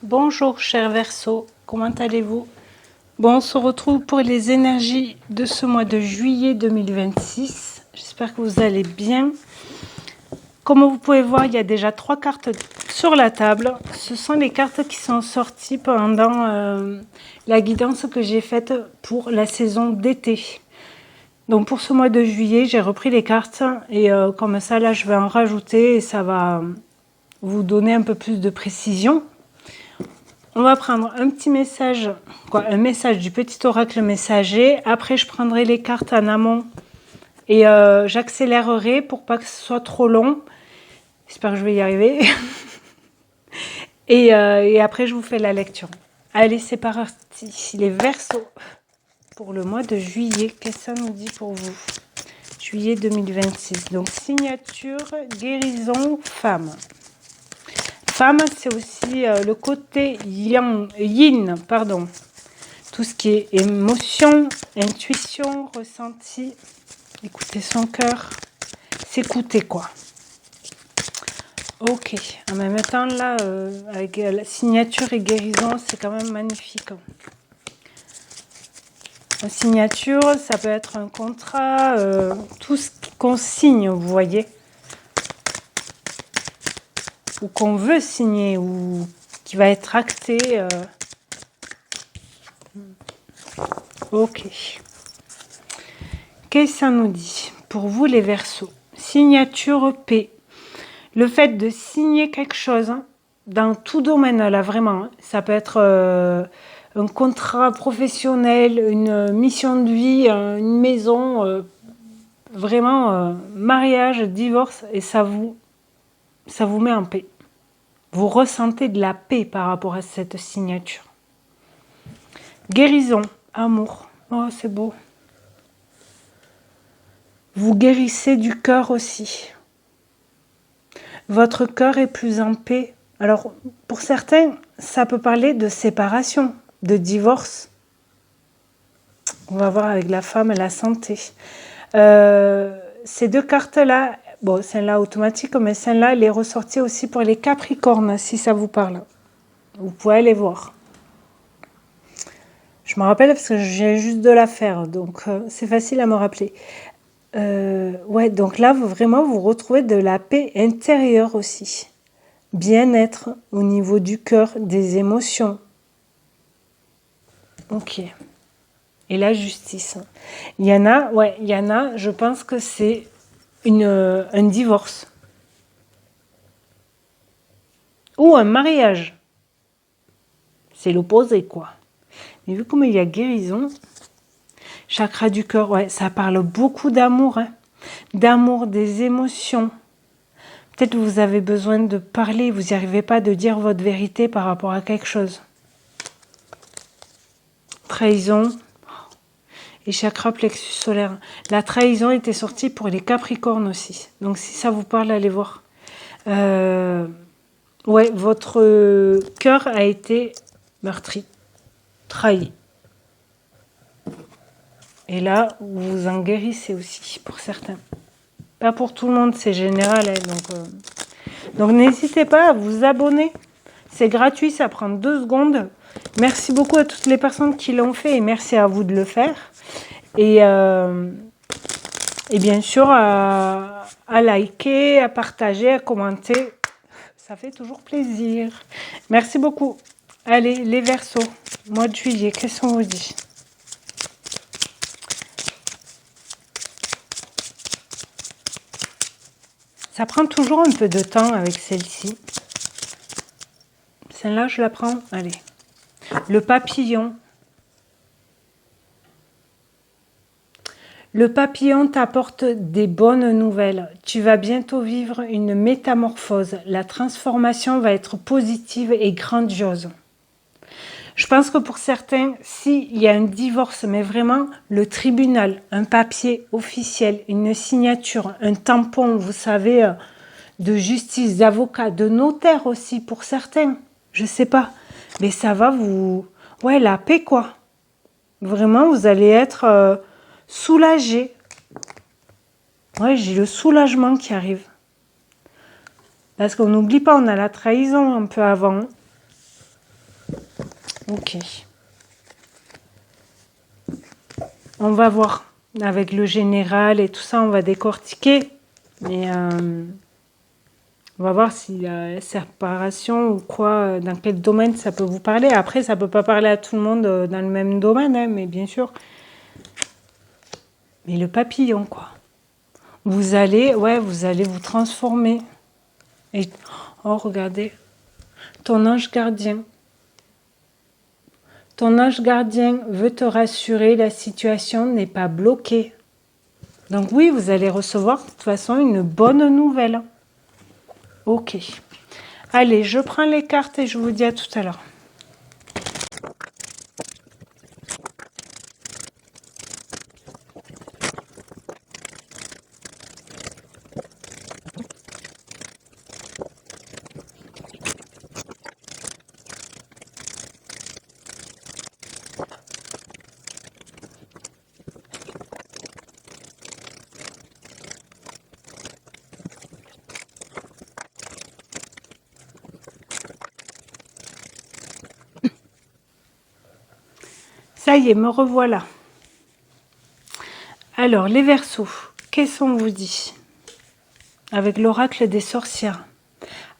Bonjour cher Verseau, comment allez-vous? Bon, on se retrouve pour les énergies de ce mois de juillet 2026. J'espère que vous allez bien. Comme vous pouvez voir, il y a déjà 3 cartes sur la table. Ce sont les cartes qui sont sorties pendant la guidance que j'ai faite pour la saison d'été. Donc pour ce mois de juillet, j'ai repris les cartes et comme ça, là, je vais en rajouter et ça va vous donner un peu plus de précision. On va prendre un petit message, un message du petit oracle messager. Après, je prendrai les cartes en amont et j'accélérerai pour pas que ce soit trop long. J'espère que je vais y arriver. Et après, je vous fais la lecture. Allez, c'est parti. Les Verseaux pour le mois de juillet. Qu'est-ce que ça nous dit pour vous? Juillet 2026. Donc, signature, guérison, femme. Femme, c'est aussi le côté yin, pardon. Tout ce qui est émotion, intuition, ressenti, écouter son cœur, s'écouter quoi. Ok, en même temps là, avec la signature et guérison, c'est quand même magnifique. Une signature, ça peut être un contrat, tout ce qu'on signe, vous voyez. Ou qu'on veut signer, ou qui va être acté. Ok. Qu'est-ce que ça nous dit pour vous les Verseaux? Signature P. Le fait de signer quelque chose hein, dans tout domaine là vraiment, hein, ça peut être un contrat professionnel, une mission de vie, une maison, vraiment mariage, divorce et ça vous met en paix. Vous ressentez de la paix par rapport à cette signature. Guérison, amour. Oh, c'est beau. Vous guérissez du cœur aussi. Votre cœur est plus en paix. Alors, pour certains, ça peut parler de séparation, de divorce. On va voir avec la femme et la santé. Ces deux cartes-là, bon, celle-là automatique, mais celle-là, elle est ressortie aussi pour les Capricornes, si ça vous parle. Vous pouvez aller voir. Je me rappelle parce que j'ai juste de la faire, donc c'est facile à me rappeler. Ouais, donc là, vraiment, vous retrouvez de la paix intérieure aussi. Bien-être au niveau du cœur, des émotions. Ok. Et la justice. Il y en a, je pense que c'est un divorce. Ou un mariage. C'est l'opposé, quoi. Mais vu comme il y a guérison, chakra du cœur, ouais, ça parle beaucoup d'amour. Hein. D'amour, des émotions. Peut-être vous avez besoin de parler, vous n'y arrivez pas de dire votre vérité par rapport à quelque chose. Trahison et chakra plexus solaire. La trahison était sortie pour les Capricornes aussi. Donc si ça vous parle, allez voir. Ouais, votre cœur a été meurtri, trahi. Et là, vous vous en guérissez aussi, pour certains. Pas pour tout le monde, c'est général. Hein, donc n'hésitez pas à vous abonner. C'est gratuit, ça prend 2 secondes. Merci beaucoup à toutes les personnes qui l'ont fait et merci à vous de le faire. Et bien sûr, à liker, à partager, à commenter. Ça fait toujours plaisir. Merci beaucoup. Allez, les Verseaux, mois de juillet, qu'est-ce qu'on vous dit? Ça prend toujours un peu de temps avec celle-ci. Celle-là, je la prends. Allez. Le papillon. Le papillon t'apporte des bonnes nouvelles. Tu vas bientôt vivre une métamorphose. La transformation va être positive et grandiose. Je pense que pour certains, s'il y a un divorce, mais vraiment le tribunal, un papier officiel, une signature, un tampon, vous savez, de justice, d'avocat, de notaire aussi pour certains, je sais pas. Mais ça va vous... Ouais, la paix quoi. Vraiment, vous allez être soulagé. Ouais, j'ai le soulagement qui arrive. Parce qu'on n'oublie pas, on a la trahison un peu avant. Ok. On va voir. Avec le général et tout ça, on va décortiquer. Mais on va voir si la séparation ou quoi, dans quel domaine ça peut vous parler. Après, ça peut pas parler à tout le monde dans le même domaine, hein, mais bien sûr. Mais le papillon, quoi. Vous allez vous transformer. Et, oh, regardez. Ton ange gardien. Ton ange gardien veut te rassurer, la situation n'est pas bloquée. Donc oui, vous allez recevoir de toute façon une bonne nouvelle. Ok. Allez, je prends les cartes et je vous dis à tout à l'heure. Ça y est, me revoilà. Alors, les Verseaux, qu'est-ce qu'on vous dit? Avec l'oracle des sorcières.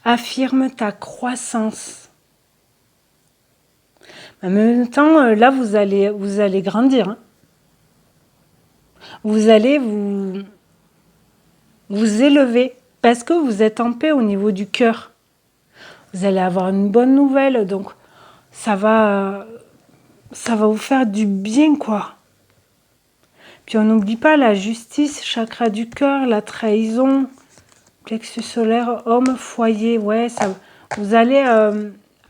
Affirme ta croissance. En même temps, là, vous allez grandir. Hein. Vous allez vous élever parce que vous êtes en paix au niveau du cœur. Vous allez avoir une bonne nouvelle, donc ça va vous faire du bien, quoi. Puis on n'oublie pas la justice, chakra du cœur, la trahison, plexus solaire, homme, foyer. Ouais, ça, vous allez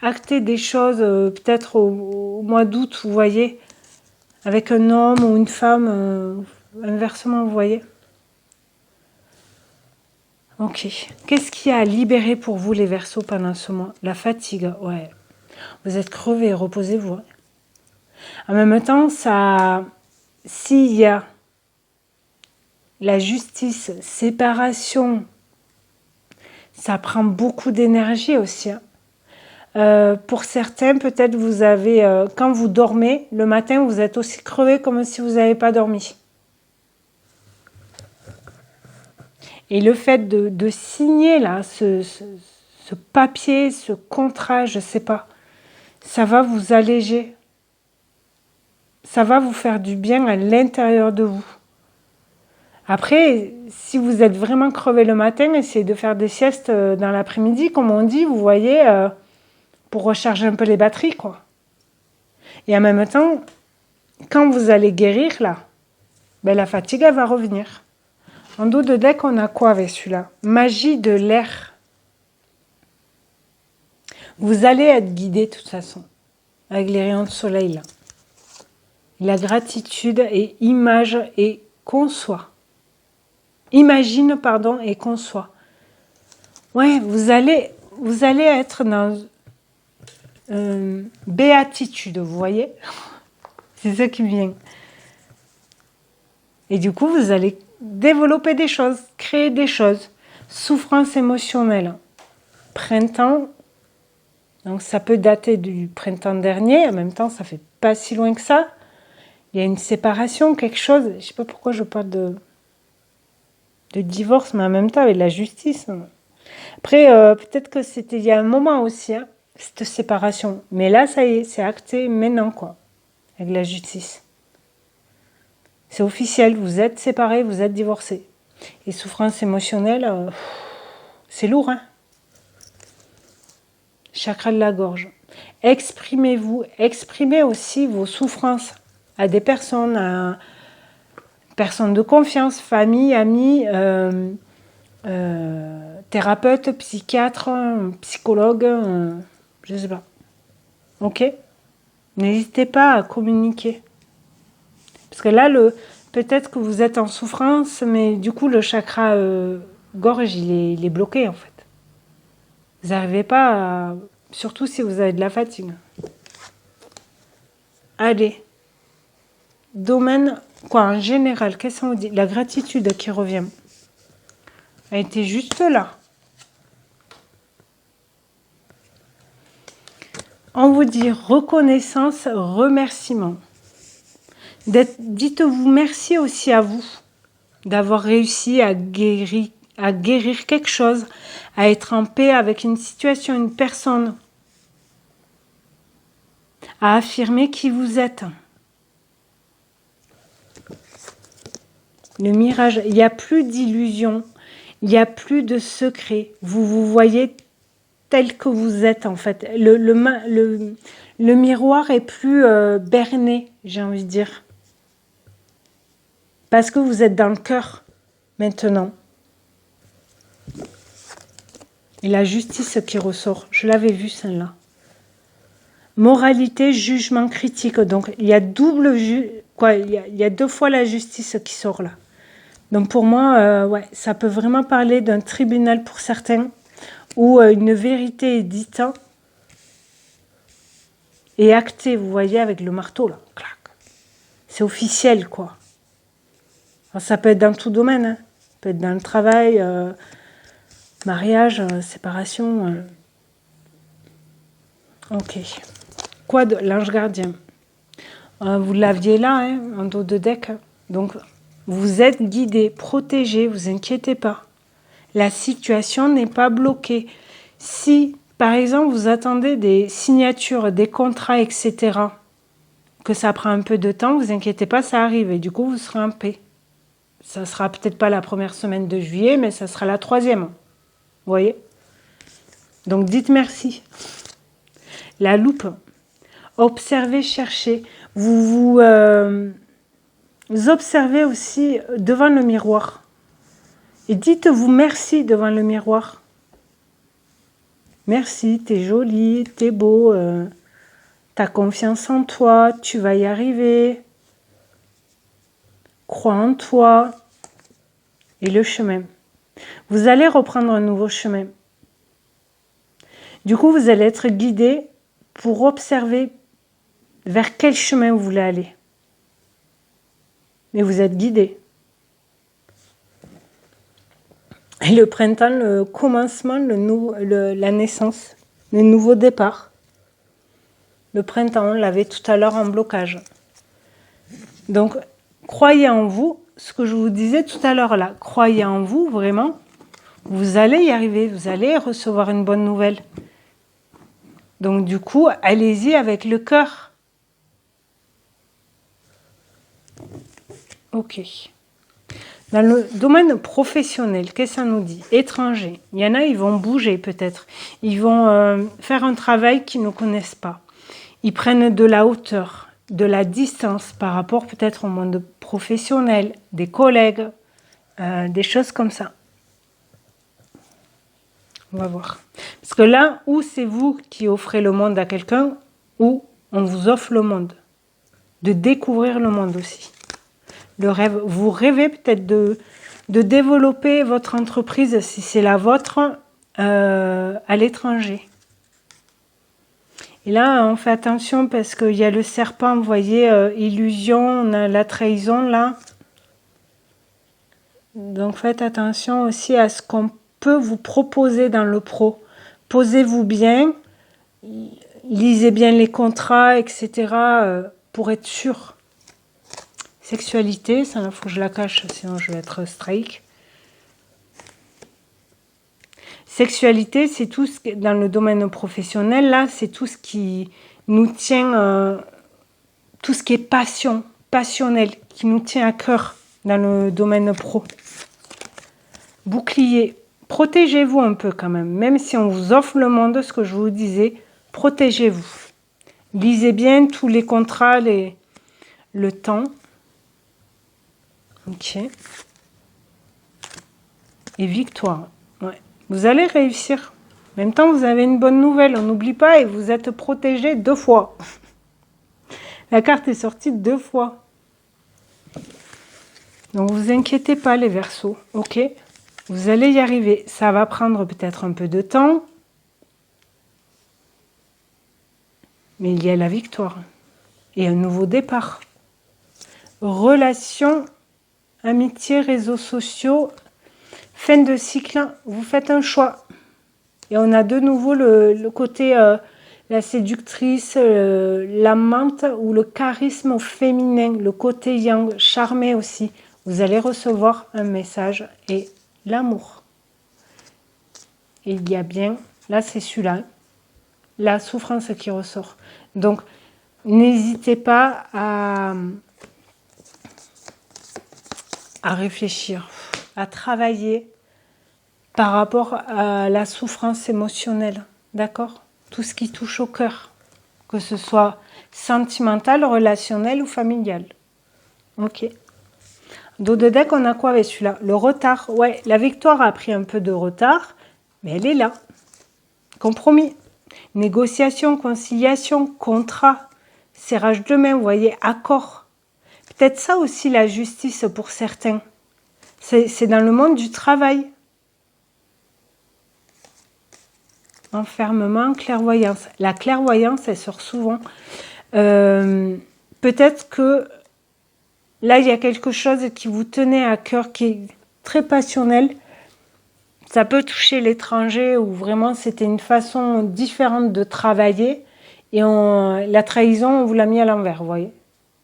acter des choses peut-être au mois d'août, vous voyez, avec un homme ou une femme, inversement, vous voyez. Ok. Qu'est-ce qu'il y a à libérer pour vous, les Verseaux, pendant ce mois? La fatigue, ouais. Vous êtes crevés, reposez-vous. En même temps, ça, s'il y a la justice, séparation, ça prend beaucoup d'énergie aussi. Hein. Pour certains, peut-être vous avez, quand vous dormez, le matin, vous êtes aussi crevé comme si vous n'avez pas dormi. Et le fait de signer là, ce papier, ce contrat, je ne sais pas, ça va vous alléger. Ça va vous faire du bien à l'intérieur de vous. Après, si vous êtes vraiment crevé le matin, essayez de faire des siestes dans l'après-midi, comme on dit, vous voyez, pour recharger un peu les batteries, quoi. Et en même temps, quand vous allez guérir, là, ben, la fatigue, elle va revenir. En dos de deck, on a quoi avec celui-là? Magie de l'air. Vous allez être guidé, de toute façon, avec les rayons de soleil, là. La gratitude et image et conçoit. Imagine, pardon, et conçoit. Ouais, vous allez être dans béatitude, vous voyez. C'est ça qui vient. Et du coup, vous allez développer des choses, créer des choses. Souffrance émotionnelle. Printemps, donc ça peut dater du printemps dernier, en même temps, ça fait pas si loin que ça. Il y a une séparation, quelque chose, je sais pas pourquoi je parle de divorce, mais en même temps avec la justice. Après, peut-être que c'était il y a un moment aussi, hein, cette séparation. Mais là, ça y est, c'est acté maintenant, quoi, avec la justice. C'est officiel, vous êtes séparés, vous êtes divorcés. Et souffrance émotionnelle, c'est lourd, hein. Chakra de la gorge. Exprimez-vous, exprimez aussi vos souffrances à des personnes, personnes de confiance, famille, amis, thérapeute, psychiatre, psychologue, je ne sais pas. Ok? N'hésitez pas à communiquer. Parce que là, peut-être que vous êtes en souffrance, mais du coup, le chakra gorge, il est bloqué, en fait. Vous n'arrivez pas à... Surtout si vous avez de la fatigue. Allez. Domaine, quoi, en général, qu'est-ce qu'on dit? La gratitude qui revient. Elle était juste là. on vous dit reconnaissance, remerciement. Dites-vous merci aussi à vous d'avoir réussi à guérir quelque chose, à être en paix avec une situation, une personne, à affirmer qui vous êtes. Le mirage, il n'y a plus d'illusions, il n'y a plus de secrets. Vous vous voyez tel que vous êtes en fait. Le miroir est plus berné, j'ai envie de dire. Parce que vous êtes dans le cœur maintenant. Et la justice qui ressort, je l'avais vu celle-là. Moralité, jugement critique. Donc il y a il y a deux fois la justice qui sort là. Donc pour moi, ouais, ça peut vraiment parler d'un tribunal pour certains, où une vérité est dite et actée, vous voyez, avec le marteau là. Clac. C'est officiel, quoi. Alors, ça peut être dans tout domaine, hein. Ça peut être dans le travail, mariage, séparation. Ok. Quoi de l'ange gardien? Vous l'aviez là, hein, en dos de deck. Donc, vous êtes guidé, protégé, vous inquiétez pas. La situation n'est pas bloquée. Si, par exemple, vous attendez des signatures, des contrats, etc., que ça prend un peu de temps, vous inquiétez pas, ça arrive. Et du coup, vous serez en paix. Ça sera peut-être pas la première semaine de juillet, mais ça sera la 3e. Vous voyez? Donc, dites merci. La loupe. Observez, cherchez. Vous observez aussi devant le miroir. Et dites-vous merci devant le miroir. Merci, t'es jolie, t'es beau, t'as confiance en toi, tu vas y arriver. Crois en toi. Et le chemin. Vous allez reprendre un nouveau chemin. Du coup, vous allez être guidé pour observer vers quel chemin vous voulez aller. Mais vous êtes guidé. Et le printemps, le commencement, la naissance, le nouveau départ. Le printemps, on l'avait tout à l'heure en blocage. Donc, croyez en vous, ce que je vous disais tout à l'heure là. Croyez en vous, vraiment. Vous allez y arriver, vous allez recevoir une bonne nouvelle. Donc, du coup, allez-y avec le cœur. Ok. Dans le domaine professionnel, qu'est-ce que ça nous dit? Étranger. Il y en a, ils vont bouger peut-être. Ils vont faire un travail qu'ils ne connaissent pas. Ils prennent de la hauteur, de la distance par rapport peut-être au monde professionnel, des collègues, des choses comme ça. On va voir. Parce que là, où c'est vous qui offrez le monde à quelqu'un, ou on vous offre le monde. De découvrir le monde aussi. Le rêve, vous rêvez peut-être de développer votre entreprise, si c'est la vôtre, à l'étranger. Et là, on fait attention parce qu'il y a le serpent, vous voyez, illusion, on a la trahison là. Donc faites attention aussi à ce qu'on peut vous proposer dans le pro. Posez-vous bien, lisez bien les contrats, etc. Pour être sûr. Sexualité, ça, il faut que je la cache, sinon je vais être strike. Sexualité, c'est tout ce qui, dans le domaine professionnel, là, c'est tout ce qui nous tient, tout ce qui est passion, passionnel, qui nous tient à cœur dans le domaine pro. Bouclier, protégez-vous un peu quand même si on vous offre le monde, ce que je vous disais, protégez-vous. Lisez bien tous les contrats, le temps. Ok. Et victoire. Ouais. Vous allez réussir. En même temps, vous avez une bonne nouvelle. On n'oublie pas et vous êtes protégé 2 fois. La carte est sortie 2 fois. Donc, vous inquiétez pas les Verseaux. Ok. Vous allez y arriver. Ça va prendre peut-être un peu de temps. Mais il y a la victoire. Et un nouveau départ. Relations, amitié, réseaux sociaux. Fin de cycle, vous faites un choix. Et on a de nouveau le côté la séductrice, l'amante ou le charisme féminin, le côté yang, charmé aussi. Vous allez recevoir un message et l'amour. Et il y a bien, là c'est celui-là, la souffrance qui ressort. Donc, n'hésitez pas à réfléchir, à travailler par rapport à la souffrance émotionnelle, d'accord? Tout ce qui touche au cœur, que ce soit sentimental, relationnel ou familial. Ok. Dos de deck, on a quoi avec celui-là? Le retard. Ouais, la victoire a pris un peu de retard, mais elle est là. Compromis. Négociation, conciliation, contrat, serrage de main, vous voyez, accord. Peut-être ça aussi la justice pour certains. C'est dans le monde du travail. Enfermement, clairvoyance. La clairvoyance, elle sort souvent. Peut-être que là, il y a quelque chose qui vous tenait à cœur, qui est très passionnel. Ça peut toucher l'étranger ou vraiment c'était une façon différente de travailler. Et la trahison, on vous l'a mis à l'envers, vous voyez.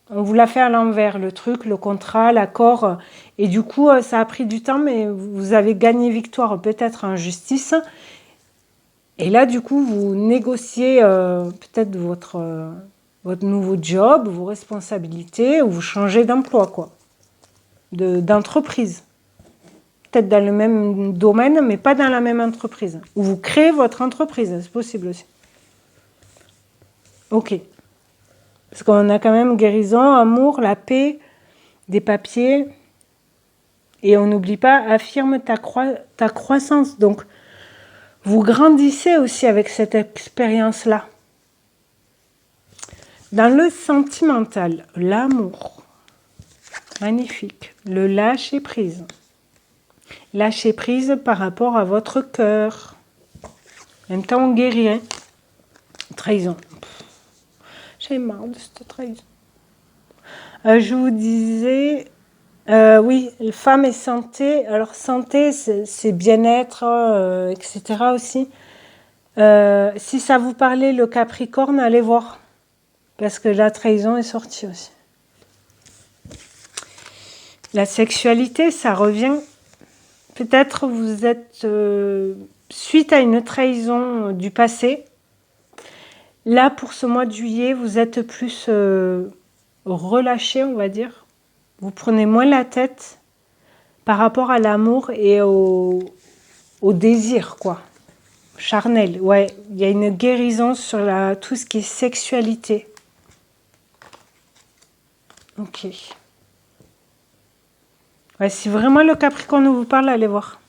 On vous l'a fait à l'envers, le truc, le contrat, l'accord. Et du coup, ça a pris du temps, mais vous avez gagné victoire peut-être en justice. Et là, du coup, vous négociez peut-être votre nouveau job, vos responsabilités, ou vous changez d'emploi, quoi, d'entreprise. Peut-être dans le même domaine, mais pas dans la même entreprise. Ou vous créez votre entreprise, c'est possible aussi. Ok. Parce qu'on a quand même guérison, amour, la paix, des papiers. Et on n'oublie pas, affirme ta croissance. Donc, vous grandissez aussi avec cette expérience-là. Dans le sentimental, l'amour, magnifique, le lâcher prise. Lâcher prise par rapport à votre cœur. En même temps, on guérit, hein. Trahison. J'ai marre de cette trahison. Je vous disais, oui, femme et santé. Alors, santé, c'est bien-être, etc. aussi. Si ça vous parlait, le Capricorne, allez voir. Parce que la trahison est sortie aussi. La sexualité, ça revient. Peut-être vous êtes suite à une trahison du passé. Là, pour ce mois de juillet, vous êtes plus relâché, on va dire. Vous prenez moins la tête par rapport à l'amour et au désir, quoi. Charnel, ouais. Il y a une guérison sur tout ce qui est sexualité. Ok. Ouais, si vraiment le Capricorne vous parle, allez voir.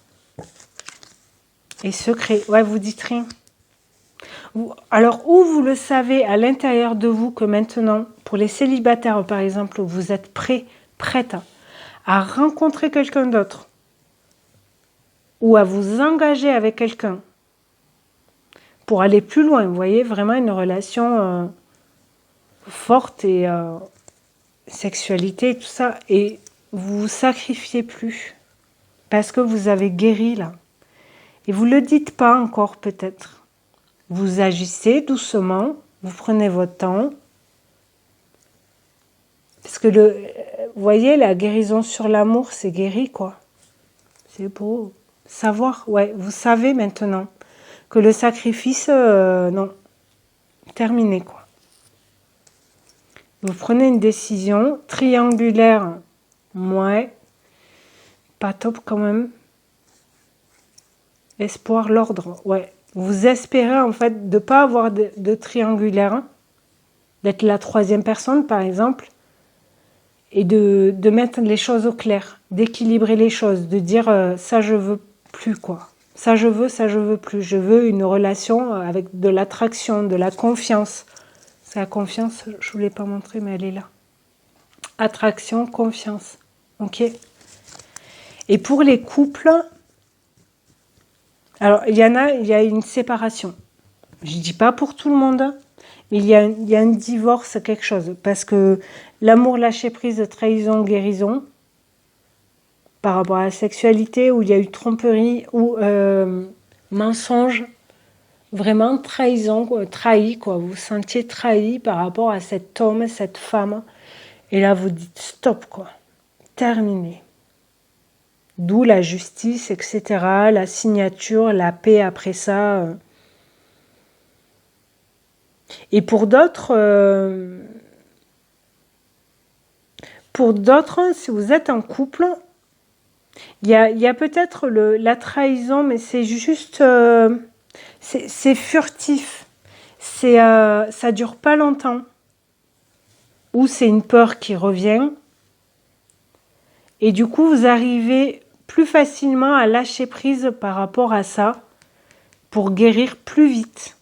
Et secret, ouais, vous dites rien. Alors, où vous le savez à l'intérieur de vous que maintenant, pour les célibataires par exemple, vous êtes prête à rencontrer quelqu'un d'autre ou à vous engager avec quelqu'un pour aller plus loin, vous voyez, vraiment une relation forte et sexualité et tout ça, et vous vous sacrifiez plus parce que vous avez guéri là. Et vous ne le dites pas encore peut-être. Vous agissez doucement, vous prenez votre temps. Parce que vous voyez, la guérison sur l'amour, c'est guéri, quoi. C'est beau. Savoir, ouais, vous savez maintenant que le sacrifice, non, terminé, quoi. Vous prenez une décision triangulaire, ouais, pas top quand même. Espoir, l'ordre, ouais. Vous espérez en fait de ne pas avoir de triangulaire, d'être la troisième personne par exemple, et de mettre les choses au clair, d'équilibrer les choses, de dire ça je veux plus, quoi. Ça je veux plus. Je veux une relation avec de l'attraction, de la confiance. C'est la confiance, je ne vous l'ai pas montré mais elle est là. Attraction, confiance. Ok. Et pour les couples, alors il y a une séparation. Je ne dis pas pour tout le monde, mais il y a un divorce, quelque chose. Parce que l'amour, lâcher prise, trahison, guérison, par rapport à la sexualité, où il y a eu tromperie ou mensonge, Vraiment trahison, quoi, trahi, quoi. Vous vous sentiez trahi par rapport à cet homme, cette femme. Et là, vous dites stop, quoi. Terminé. D'où la justice, etc. La signature, la paix après ça. Et pour d'autres, si vous êtes en couple, il y a peut-être la trahison, mais c'est juste... c'est furtif. Ça dure pas longtemps. Ou c'est une peur qui revient. Et du coup, vous arrivez plus facilement à lâcher prise par rapport à ça pour guérir plus vite.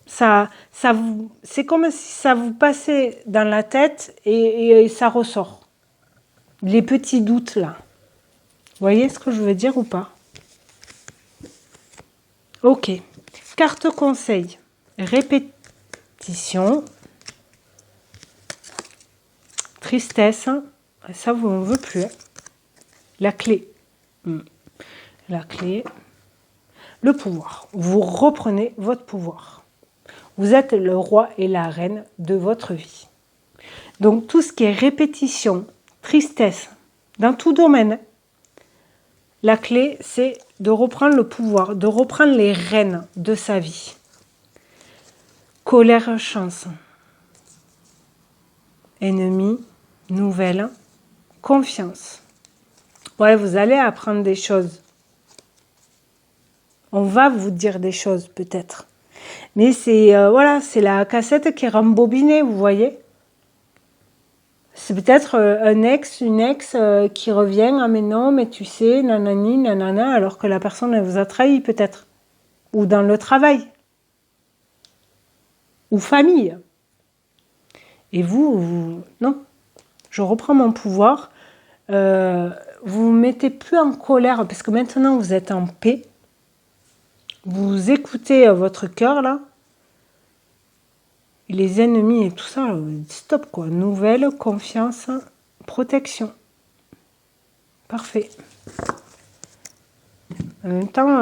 C'est comme si ça vous passait dans la tête et ça ressort. Les petits doutes là. Vous voyez ce que je veux dire ou pas? Ok. Carte conseil. Répétition. Tristesse. Ça, vous n'en veut plus. Hein. La clé. La clé. Le pouvoir. Vous reprenez votre pouvoir. Vous êtes le roi et la reine de votre vie. Donc, tout ce qui est répétition, tristesse, dans tout domaine, la clé, c'est de reprendre le pouvoir, de reprendre les rênes de sa vie. Colère, chance. Ennemi, nouvelle, confiance. Ouais, vous allez apprendre des choses. On va vous dire des choses, peut-être. Mais c'est voilà, c'est la cassette qui est rembobinée, vous voyez. C'est peut-être un ex, une ex qui revient, ah mais non, mais tu sais, nanani, nanana, alors que la personne elle vous a trahi peut-être. Ou dans le travail. Ou famille. Et vous non, je reprends mon pouvoir. Vous ne vous mettez plus en colère parce que maintenant vous êtes en paix. Vous écoutez votre cœur là. Les ennemis et tout ça, stop quoi. Nouvelle, confiance, protection. Parfait. En même temps,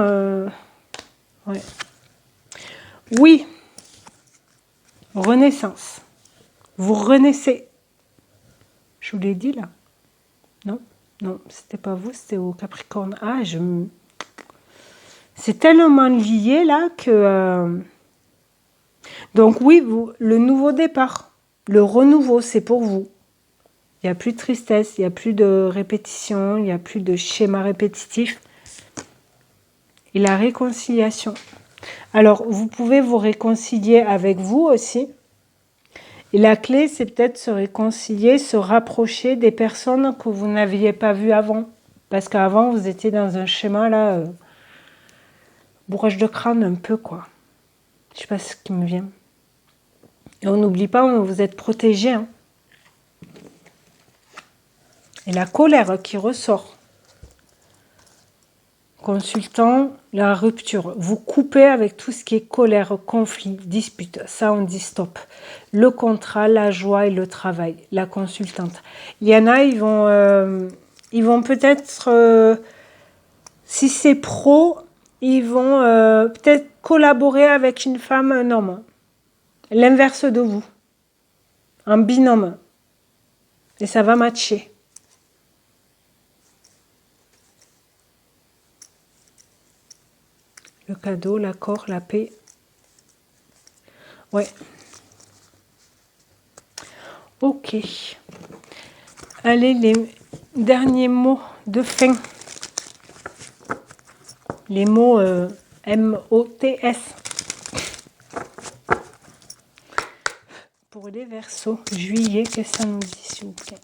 ouais. Oui. Renaissance. Vous renaissez. Je vous l'ai dit là. Non, non, c'était pas vous, c'était au Capricorne. Ah, c'est tellement lié là que... Donc oui, le nouveau départ, le renouveau, c'est pour vous. Il n'y a plus de tristesse, il n'y a plus de répétition, il n'y a plus de schéma répétitif. Et la réconciliation. Alors, vous pouvez vous réconcilier avec vous aussi. Et la clé, c'est peut-être se réconcilier, se rapprocher des personnes que vous n'aviez pas vues avant. Parce qu'avant, vous étiez dans un schéma, là, bourrage de crâne un peu, quoi. Je sais pas ce qui me vient. Et on n'oublie pas, vous êtes protégé. Hein. Et la colère qui ressort. Consultant, la rupture. Vous coupez avec tout ce qui est colère, conflit, dispute. Ça, on dit stop. Le contrat, la joie et le travail. La consultante. Il y en a, ils vont peut-être, si c'est pro, ils vont peut-être collaborer avec une femme, un homme. L'inverse de vous. Un binôme. Et ça va matcher. Le cadeau, l'accord, la paix. Ouais. Ok. Allez, les derniers mots de fin. Les mots M-O-T-S. Pour les Verseaux, juillet, qu'est-ce que ça nous dit, s'il vous plaît?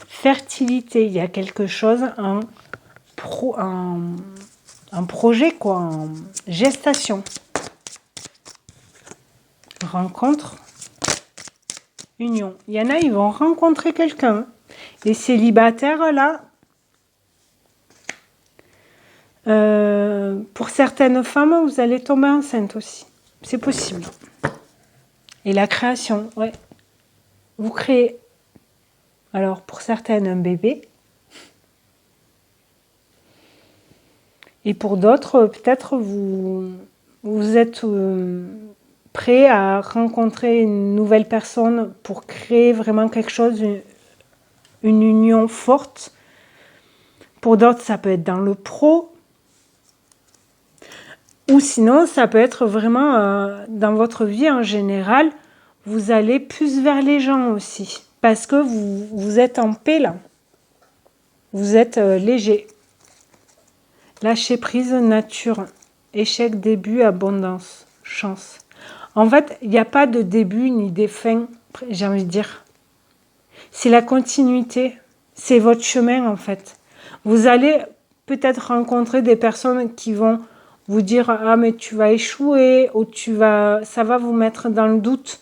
Fertilité, il y a quelque chose en projet, quoi, en gestation. Rencontre, union. Il y en a, ils vont rencontrer quelqu'un. Les célibataires, là, pour certaines femmes, vous allez tomber enceinte aussi. C'est possible. Et la création, ouais. Vous créez, alors pour certaines, un bébé. Et pour d'autres, peut-être vous Vous êtes prêt à rencontrer une nouvelle personne pour créer vraiment quelque chose, une union forte. Pour d'autres, ça peut être dans le pro. Ou sinon, ça peut être vraiment dans votre vie en général. Vous allez plus vers les gens aussi. Parce que vous êtes en paix là. Vous êtes léger. Lâcher prise, nature. Échec, début, abondance, chance. En fait, il n'y a pas de début ni de fin, j'ai envie de dire. C'est la continuité. C'est votre chemin en fait. Vous allez peut-être rencontrer des personnes qui vont vous dire « Ah mais tu vas échouer » ou ça va vous mettre dans le doute.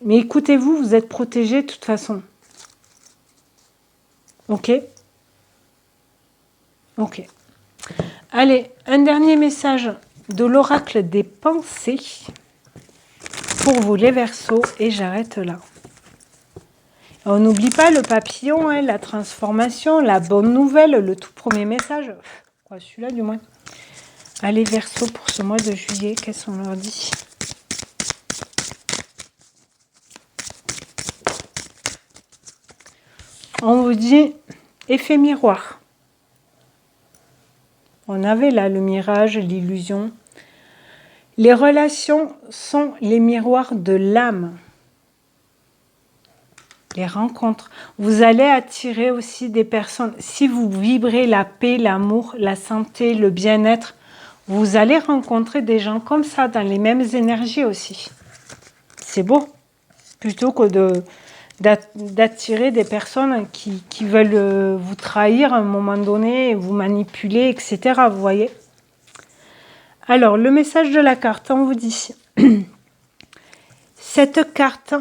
Mais écoutez-vous, vous êtes protégés de toute façon. Ok? Ok. Allez, un dernier message de l'oracle des pensées pour vous les Verseaux et j'arrête là. On n'oublie pas le papillon, hein, la transformation, la bonne nouvelle, le tout premier message. Celui-là du moins. Allez Verseaux pour ce mois de juillet, qu'est-ce qu'on leur dit? On vous dit effet miroir. On avait là le mirage, l'illusion. Les relations sont les miroirs de l'âme. Les rencontres. Vous allez attirer aussi des personnes. Si vous vibrez la paix, l'amour, la santé, le bien-être, vous allez rencontrer des gens comme ça, dans les mêmes énergies aussi. C'est beau. Plutôt que d'attirer des personnes qui veulent vous trahir à un moment donné, vous manipuler, etc. Vous voyez? Alors, le message de la carte, on vous dit. Cette carte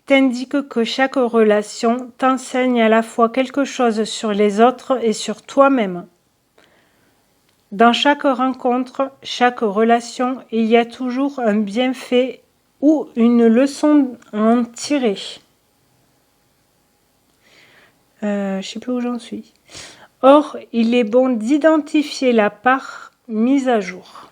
t'indique que chaque relation t'enseigne à la fois quelque chose sur les autres et sur toi-même. Dans chaque rencontre, chaque relation, il y a toujours un bienfait ou une leçon à en tirer. Je ne sais plus où j'en suis. Or, il est bon d'identifier la part mise à jour.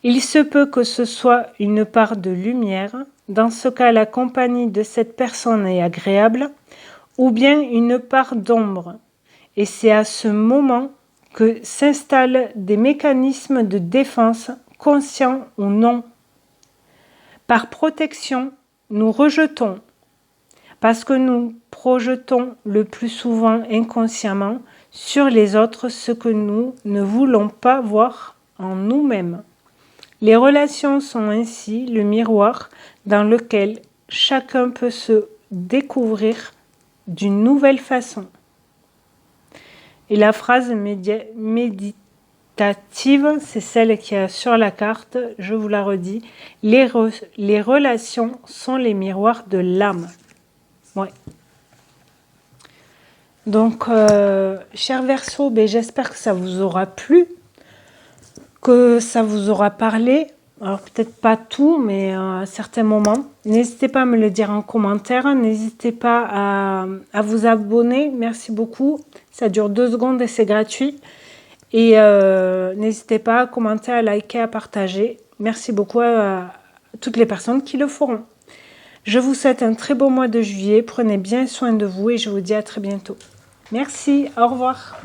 Il se peut que ce soit une part de lumière, dans ce cas la compagnie de cette personne est agréable, ou bien une part d'ombre. Et c'est à ce moment que s'installent des mécanismes de défense, conscients ou non. Par protection, nous rejetons, parce que nous projetons le plus souvent inconsciemment sur les autres ce que nous ne voulons pas voir en nous-mêmes. Les relations sont ainsi le miroir dans lequel chacun peut se découvrir d'une nouvelle façon. Et la phrase méditative, c'est celle qui est sur la carte, je vous la redis. Les relations sont les miroirs de l'âme. Ouais. Donc, chers Verseaux, j'espère que ça vous aura plu, que ça vous aura parlé. Alors, peut-être pas tout, mais à certains moments. N'hésitez pas à me le dire en commentaire. N'hésitez pas à vous abonner. Merci beaucoup. Ça dure 2 secondes et c'est gratuit. Et n'hésitez pas à commenter, à liker, à partager. Merci beaucoup à toutes les personnes qui le feront. Je vous souhaite un très beau mois de juillet. Prenez bien soin de vous et je vous dis à très bientôt. Merci, au revoir.